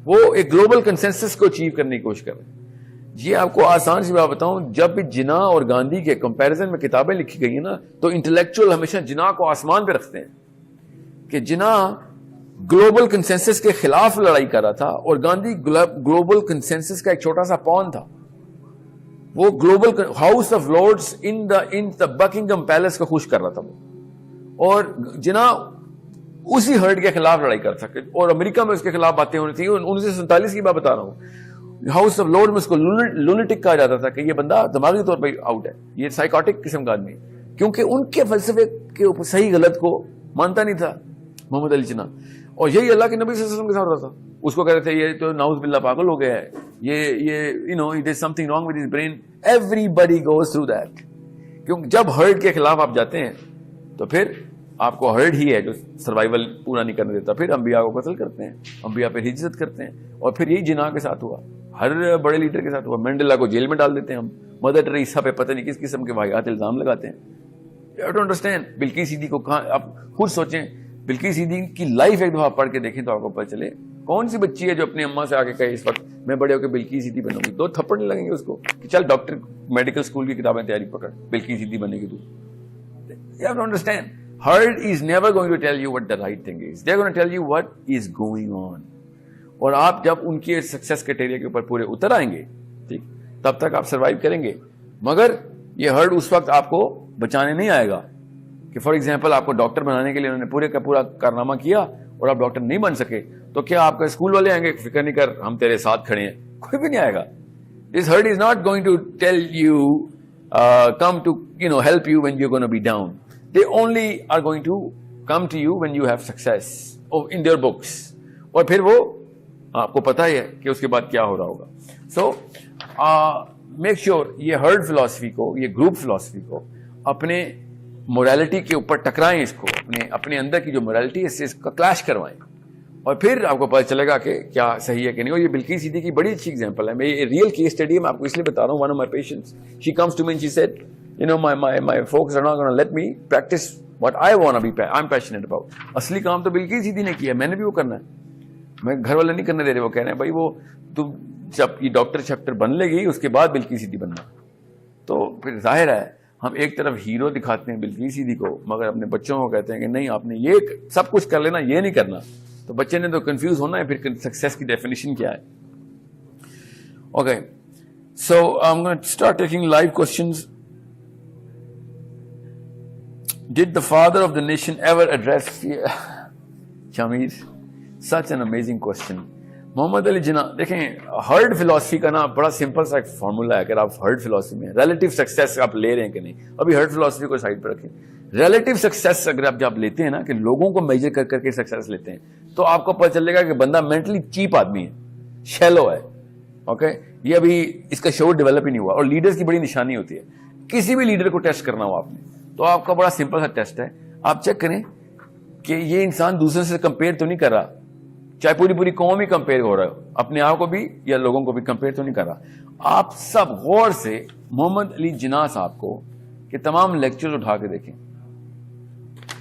وہ ایک گلوبل کنسنسس کو اچیو کرنے کی کوشش کر رہے ہیں. یہ آپ کو آسان سی بات بتاؤں, جب بھی جناح اور گاندھی کے کمپیریزن میں کتابیں لکھی گئی ہیں نا, تو انٹلیکچوئل ہمیشہ جناح کو آسمان پہ رکھتے ہیں کہ جناح گلوبل کنسنسس کے خلاف لڑائی کر رہا تھا اور گاندھی گلوبل کنسنسس کا ایک چھوٹا سا پون تھا. وہ global house of lords in the Buckingham palace کو خوش کر رہا تھا وہ, اور جناح اسی ہرڈ کے خلاف لڑائی کر سکے. اور امریکہ میں اس کے خلاف باتیں ہونی تھیں. 1947 کی بات بتا رہا ہوں, ہاؤس آف لارڈ میں اس کو لونیٹک کہا جاتا تھا کہ یہ بندہ دماغی طور پہ آؤٹ ہے, یہ سائیکوٹک قسم کا آدمی ہے, کیونکہ ان کے فلسفے کے اوپر صحیح غلط کو مانتا نہیں تھا محمد علی جناح. اور یہی اللہ کے نبی صلی اللہ علیہ وسلم کے ساتھ رہا تھا. اس کو کہتے تھے یہ تو نعوذ باللہ پاگل ہو گیا ہے, یہ there something wrong with his brain. Everybody goes through that. کیونکہ جب ہرڈ کے خلاف آپ جاتے ہیں تو پھر آپ کو ہرڈ ہی ہے جو سروائیول پورا نہیں کرنے دیتا. پھر انبیاء کو قتل کرتے ہیں, انبیاء پہ ہجرت کرتے ہیں, اور پھر یہی جناح کے ساتھ ہوا, ہر بڑے لیڈر کے ساتھ ہوا. مینڈیلا کو جیل میں ڈال دیتے ہیں ہم, مدر ٹریسا پہ پتہ نہیں کس قسم کے واقعات الزام لگاتے ہیں. You don't understand. Bilqis Siddiqui کو کہاں, آپ خود سوچیں, بلقیس صدیقی کی لائف ایک دفعہ پڑھ کے دیکھیں تو آپ کو پتہ چلے کون سی بچی ہے جو اپنی اماں سے آ کے کہے اس وقت میں بڑے ہو کے بلقیس صدیقی بنوں گی. 2 تھپڑ نہیں لگیں گے اس کو کہ چل ڈاکٹر میڈیکل اسکول کی کتابیں تیاری پکڑ, بلقیس صدیقی بنے گی تو. You have to understand, herd is never going to tell you what the right thing is. They're going to tell you what is going on. اور آپ جب ان کے سکسیس کرائٹیریا کے اوپر پورے اتر آئیں گے, ٹھیک, تب تک آپ سروائیو کریں گے. مگر یہ ہرڈ اس وقت آپ کو بچانے نہیں آئے گا کہ فار ایگزامپل آپ کو ڈاکٹر بنانے کے لیے انہوں نے پورے کا پورا کارنامہ کیا اور آپ ڈاکٹر نہیں بن سکے, تو کیا آپ کا اسکول والے آئیں گے فکر نہیں کر ہم تیرے ساتھ کھڑے ہیں؟ کوئی بھی نہیں آئے گا. This herd is not going to tell you, come to, help you when you're going to be down. They only are going to come to you when you have success in their books. اور پھر وہ آپ کو پتا ہی ہے کہ اس کے بعد کیا ہو رہا ہوگا. So, make sure یہ ہرڈ فلاسفی کو, یہ گروپ فلاسفی کو اپنے مورالٹی کے اوپر ٹکرائیں, اس کو اپنے اندر کی جو مورالٹی ہے اس کا کلیش کروائیں, اور پھر آپ کو پتہ چلے گا کہ کیا صحیح ہے کہ نہیں. اور یہ بلقیس صدیقی کی بڑی اچھی ایگزامپل ہے. میں یہ ریئل کیس اسٹڈی میں آپ کو اس لیے بتا رہا ہوں. One of my patients, she comes to me and she said, my folks are not going to let me practice what I want to be, I'm passionate about. اصلی کام تو بلقیس صدیقی نے کیا, میں نے بھی وہ کرنا ہے. میں گھر والے نہیں کرنے دے رہے, وہ کہہ رہے ہیں بھائی وہ تم جب یہ ڈاکٹر شاکٹر بن لے گی اس کے بعد بلقیس صدیقی بننا. تو پھر ظاہر ہے ہم ایک طرف ہیرو دکھاتے ہیں بلقیس صدیقی کو, مگر اپنے بچوں کو کہتے ہیں کہ نہیں آپ نے یہ سب کچھ کر لینا, یہ نہیں کرنا. تو بچے نے تو کنفیوز ہونا ہے پھر سکسیس کی ڈیفینیشن کیا ہے. Okay, so I am going to start taking live questions. Did the father of the nation ever address Shamir? Such an amazing question. محمد علی جناح, دیکھیں ہرڈ فلاسفی کا نا بڑا سمپل سا ایک فارمولا ہے. اگر آپ ہرڈ فلاسفی میں ریلیٹو سکسیس آپ لے رہے ہیں کہ نہیں, ابھی ہرڈ فلاسفی کو سائڈ پہ رکھیں. ریلیٹو سکسیس اگر آپ جب لیتے ہیں نا کہ لوگوں کو میجر کر کر کے سکسیس لیتے ہیں, تو آپ کو پتہ چلے گا کہ بندہ مینٹلی چیپ آدمی ہے, شیلو ہے. اوکے, یہ ابھی اس کا شعور ڈیولپ ہی نہیں ہوا. اور لیڈرز کی بڑی نشانی ہوتی ہے, کسی بھی لیڈر کو ٹیسٹ کرنا ہو آپ نے, تو آپ کا بڑا سمپل سا ٹیسٹ ہے. آپ چیک کریں کہ یہ انسان دوسرے سے کمپیئر تو نہیں کر رہا, چاہے پوری قوم ہی کمپیئر ہو رہا ہے, اپنے آپ کو بھی یا لوگوں کو بھی کمپیئر تو نہیں کر رہا. آپ سب غور سے محمد علی جناح صاحب کو کہ تمام لیکچر اٹھا کے دیکھیں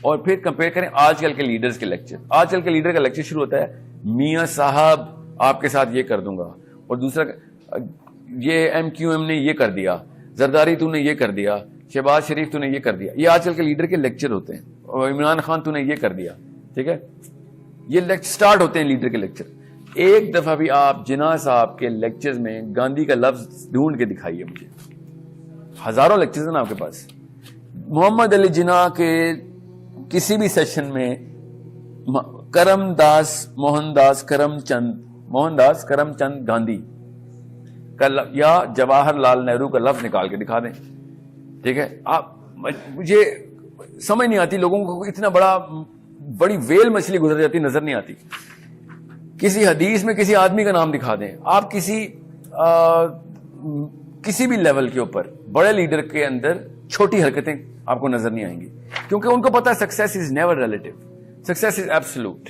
اور پھر کمپیئر کریں آج کل کے لیڈرز کے لیکچر. آج کل کے لیڈر کا لیکچر شروع ہوتا ہے, میاں صاحب آپ کے ساتھ یہ کر دوں گا, اور دوسرا یہ MQM نے یہ کر دیا, زرداری تو نے یہ کر دیا, شہباز شریف تو نے یہ کر دیا. یہ آج کل کے لیڈر کے لیکچر ہوتے ہیں. اور عمران خان تو نے یہ کر دیا. ٹھیک ہے, یہ لیکچر سٹارٹ ہوتے ہیں لیڈر کے لیکچر. ایک دفعہ بھی آپ جناح صاحب کے لیکچرز میں گاندھی کا لفظ ڈھونڈ کے دکھائیے مجھے. ہزاروں لیکچرز ہیں نا آپ کے پاس. محمد علی جناح کے کسی بھی سیشن میں موہن داس کرم چند گاندھی کا یا جواہر لال نہرو کا لفظ نکال کے دکھا دیں. ٹھیک ہے, آپ مجھے سمجھ نہیں آتی, لوگوں کو اتنا بڑی ویل مچھلی گزر جاتی نظر نہیں آتی. کسی حدیث میں کسی آدمی کا نام دکھا دیں, آپ کسی بھی لیول کے اوپر بڑے لیڈر کے اندر چھوٹی حرکتیں آپ کو نظر نہیں آئیں گی, کیونکہ ان کو پتا ہے success is never relative, success is absolute.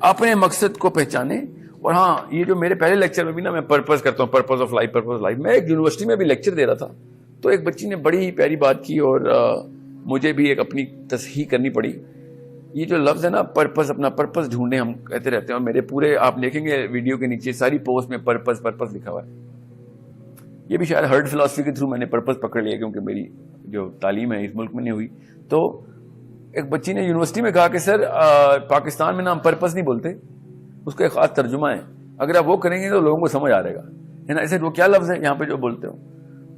اپنے مقصد کو پہچانے. اور ہاں, یہ جو میرے پہلے لیکچر میں بھی نا میں پرپز کرتا ہوں, پرپز آف لائف, میں ایک یونیورسٹی میں بھی لیکچر دے رہا تھا, تو ایک بچی نے بڑی ہی پیاری بات کی اور مجھے بھی ایک اپنی تصحیح کرنی پڑی. یہ جو لفظ ہے نا پرپز, اپنا پرپز ڈھونڈنے ہم کہتے رہتے ہیں, اور میرے پورے آپ دیکھیں گے ویڈیو کے نیچے ساری پوسٹ میں پرپز لکھا ہوا ہے. یہ بھی شاید ہرڈ فلاسفی کے تھرو میں نے پرپز پکڑ لیا, کیونکہ میری جو تعلیم ہے اس ملک میں نہیں ہوئی. تو ایک بچی نے یونیورسٹی میں کہا کہ سر پاکستان میں نا ہم پرپز نہیں بولتے, اس کا ایک خاص ترجمہ ہے, اگر آپ وہ کریں گے تو لوگوں کو سمجھ آ رہے گا, ہے نا. ایسے وہ کیا لفظ ہے یہاں پہ جو بولتے ہو؟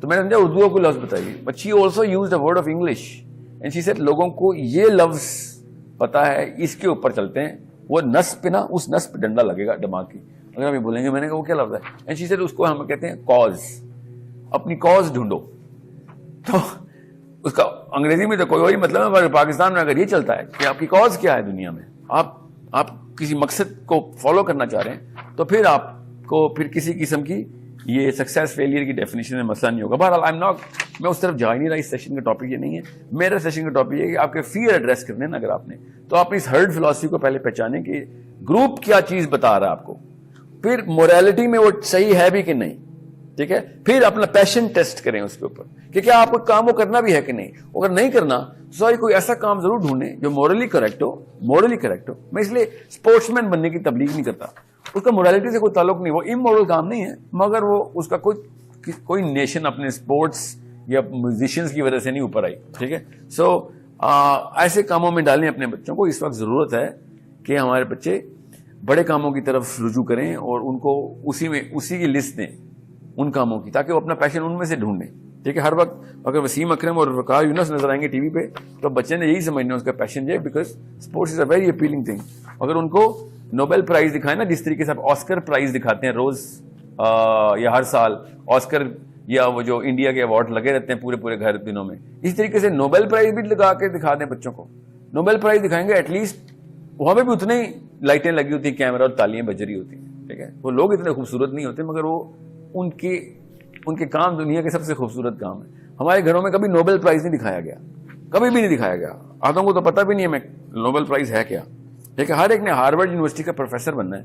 تو میں نے سمجھا اردو کو لفظ بتائیے. But she also used a word of English and she sad لوگوں کو یہ لفظ پتا ہے, اس کے اوپر چلتے ہیں, وہ نصب پہ نا اس نصب پہ ڈنڈا لگے گا دماغ کی اگر ہم یہ بولیں گے. میں نے کہا وہ کیا لفظ ہے؟ اینڈ شی سیڈ اس کو ہم کہتے ہیں کاز, اپنی کاز ڈھونڈو. تو اس کا انگریزی میں تو کوئی وہی مطلب ہے, مگر پاکستان میں اگر یہ چلتا ہے کہ آپ کی کاز کیا ہے دنیا میں, آپ کسی مقصد کو فالو کرنا چاہ رہے ہیں, تو پھر آپ کو پھر کسی قسم کی یہ سکسیس فیلئر کی ڈیفینیشن میں مسئلہ نہیں ہوگا. بہرحال میں اس طرف جا ہی نہیں رہا, اس سیشن کا ٹاپک یہ نہیں ہے. میرا سیشن کا ٹاپک یہ ہے کہ آپ کے فیئر ایڈریس کرنے نا اگر آپ نے, تو آپ اس ہرڈ فلاسفی کو پہلے پہچانے کہ گروپ کیا چیز بتا رہا ہے آپ کو, پھر موریلٹی میں وہ صحیح ہے بھی کہ نہیں. ٹھیک ہے, پھر اپنا پیشن ٹیسٹ کریں اس کے اوپر کہ کیا آپ کو کام وہ کرنا بھی ہے کہ نہیں. اگر نہیں کرنا سوری کوئی ایسا کام ضرور ڈھونڈیں جو مورلی کریکٹ ہو. میں اس لیے اسپورٹس مین بننے کی تبلیغ نہیں کرتا, اس کا موریلٹی سے کوئی تعلق نہیں, وہ امورل کام نہیں ہے, مگر وہ اس کا کوئی نیشن اپنے اسپورٹس یا میوزیشینز کی وجہ سے نہیں اوپر آئی. ٹھیک ہے, سو ایسے کاموں میں ڈالیں اپنے بچوں کو. اس وقت ضرورت ہے کہ ہمارے بچے بڑے کاموں کی طرف رجوع کریں اور ان کو اسی کی لسٹ دیں ان کاموں کی, تاکہ وہ اپنا پیشن ان میں سے ڈھونڈیں. ٹھیک ہے. ہر وقت اگر وسیم اکرم اور وقار یونس نظر آئیں گے ٹی وی پہ تو بچے نے یہی سمجھنا اس کا پیشن ہے, because sports is a very appealing thing. اگر ان کو نوبل پرائز دکھائیں نا, جس طریقے سے آپ آسکر پرائز دکھاتے ہیں روز یا ہر سال, آسکر یا وہ جو انڈیا کے ایوارڈ لگے رہتے ہیں پورے گھر دنوں میں, اس طریقے سے نوبل پرائز بھی لگا کے دکھا دیں بچوں کو. نوبل پرائز دکھائیں گے ایٹ لیسٹ وہاں پہ بھی اتنے ہی لائٹیں لگی ہوتی ہیں, کیمرہ اور تالیاں بج رہی ہوتی ہیں. ٹھیک ہے, وہ لوگ اتنے خوبصورت نہیں ہوتے مگر وہ ان کے کام دنیا کے سب سے خوبصورت کام ہے. ہمارے گھروں میں کبھی نوبل پرائز نہیں دکھایا گیا, کبھی بھی نہیں دکھایا گیا. آدھوں کو تو پتہ بھی نہیں ہے میں نوبل پرائز ہے کیا. ٹھیک ہے, ہر ایک نے ہارورڈ یونیورسٹی کا پروفیسر بننا ہے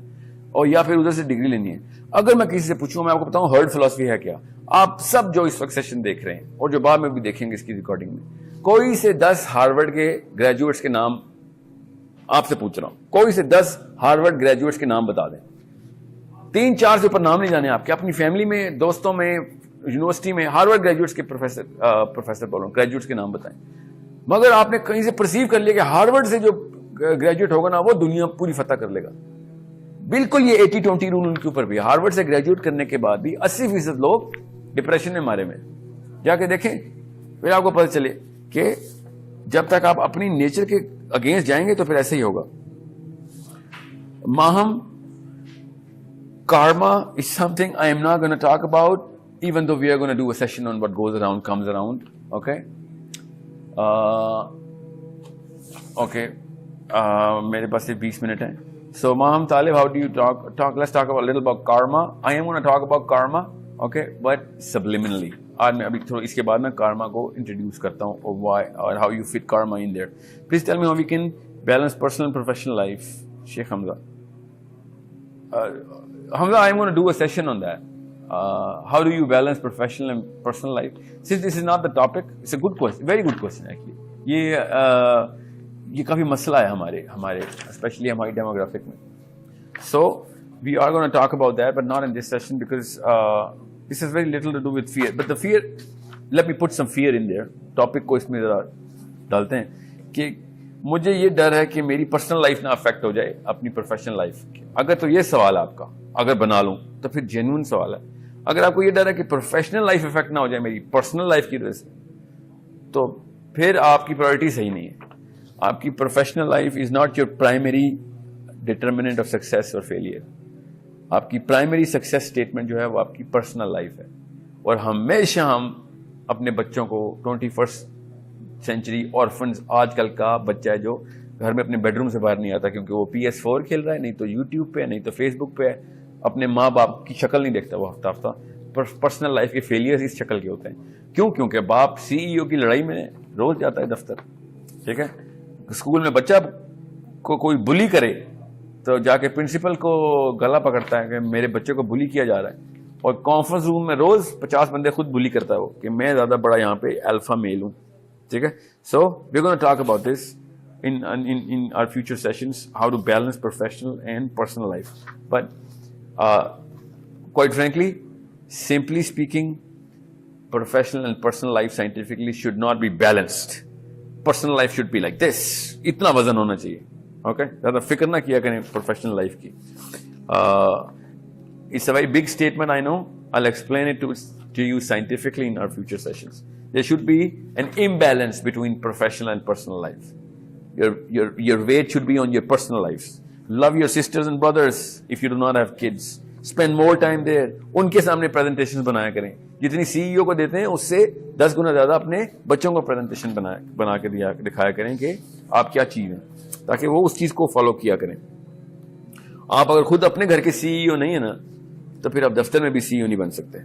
اور یا پھر ادھر سے ڈگری لینی ہے. اگر میں کسی سے پوچھوں, میں آپ کو بتاؤں ہرڈ فلاسفی ہے کیا. آپ سب جو اس وقت سیشن دیکھ رہے ہیں اور جو بعد میں بھی دیکھیں گے اس کی ریکارڈنگ میں, کوئی سے 10 ہارورڈ کے گریجویٹس کے نام آپ سے پوچھ رہا ہوں, کوئی سے 10 ہارورڈ گریجویٹس کے نام بتا دیں. 3-4 سے اوپر نام نہیں جانے آپ کے. اپنی فیملی میں, دوستوں میں, یونیورسٹی میں ہارورڈ گریجویٹس کے پروفیسر بول رہا ہوں, گریجویٹس کے نام بتائیں. مگر آپ نے کہیں سے پرسیو کر لیا کہ ہارورڈ سے جو گریجویٹ ہوگا نا وہ دنیا پوری فتح کر لے گا. بالکل یہ 80-20 رول ان کے اوپر بھی. ہارورڈ سے گریجویٹ کرنے کے بعد بھی 80% لوگ ڈپریشن میں مارے میں. جا کے دیکھیں, پھر آپ کو پتہ چلے کہ جب تک آپ اپنی نیچر کے اگینسٹ جائیں گے تو پھر ایسے ہی ہوگا. ماہم karma is something I am not going to talk about, even though we are going to do a session on what goes around comes around. Okay. میرے پاس صرف 20 منٹ ہیں. So Maham Talib, how do you talk? Let's talk a little about karma. I am going to talk about karma, okay, but subliminally. آج میں ابھی تھوڑا اس کے بعد میں karma کو introduce کرتا ہوں اور why or how you fit karma in there. Please tell me how we can balance personal and professional life. Sheikh Hamza. Hamza, I am going to do a session on that. How do you balance professional and personal life? Since this is not the topic, it's a good question, very good question actually. یہ کافی مسئلہ ہے ہمارے اسپیشلی ہماری ڈیموگرافک میں. So we are going to talk about that, but not in this session because this has very little to do with fear. But the fear, let me put some fear in there. Topic کو اس میں ذرا ڈالتے ہیں کہ مجھے یہ ڈر ہے کہ میری پرسنل لائف نہ افیکٹ ہو جائے اپنی پروفیشنل لائف کی. اگر تو یہ سوال آپ کا اگر بنا لوں تو پھر جینوئن سوال ہے. اگر آپ کو یہ ڈر ہے کہ پروفیشنل لائف افیکٹ نہ ہو جائے میری پرسنل لائف کی وجہ سے, تو پھر آپ کی پرائرٹی صحیح نہیں ہے. آپ کی professional life is not your primary determinant of success اور فیلئر. آپ کی پرائمری سکسیس اسٹیٹمنٹ جو ہے وہ آپ کی پرسنل لائف ہے. اور ہمیشہ ہم اپنے بچوں کو 21st سینچری آرفنز, آج کل کا بچہ ہے جو گھر میں اپنے بیڈ روم سے باہر نہیں آتا کیونکہ وہ PS4 کھیل رہا ہے, نہیں تو یوٹیوب پہ, نہیں تو فیس بک پہ, اپنے ماں باپ کی شکل نہیں دیکھتا وہ ہفتہ ہفتہ. پرسنل لائف کے فیلئرز اس شکل کے ہوتے ہیں. کیوں؟ کیونکہ باپ CEO کی لڑائی میں روز جاتا ہے دفتر. ٹھیک ہے, اسکول میں بچہ کو کوئی بلی کرے تو جا کے پرنسپل کو گلا پکڑتا ہے کہ میرے بچے کو بلی کیا جا رہا ہے, اور کانفرنس روم میں روز 50 بندے خود بلی کرتا ہے وہ کہ میں زیادہ بڑا یہاں پہ الفا میل ہوں. ٹھیک ہے, so we gonna talk about this in our future sessions, how to balance professional and personal life. But quite frankly, simply speaking, professional and personal life scientifically should not be balanced. Personal life should be like this. اتنا وزن ہونا چاہیے. Okay, زیادہ فکر نہ کیا کریں professional life کی. It's a very big statement, I know. I'll explain it to you scientifically in our future sessions. There should be an imbalance between professional and personal life. Your weight should be on your personal lives. Love your sisters and brothers if you do not have kids. Spend more time there. ان کے سامنے presentations بنایا کریں. جتنی CEO کو دیتے ہیں اس سے 10 گنا زیادہ اپنے بچوں کو presentation بنا کے دکھایا کریں کہ آپ کیا چیز ہیں, تاکہ وہ اس چیز کو فالو کیا کریں. آپ اگر خود اپنے گھر کے CEO نہیں ہیں نا تو پھر آپ دفتر میں بھی CEO نہیں بن سکتے.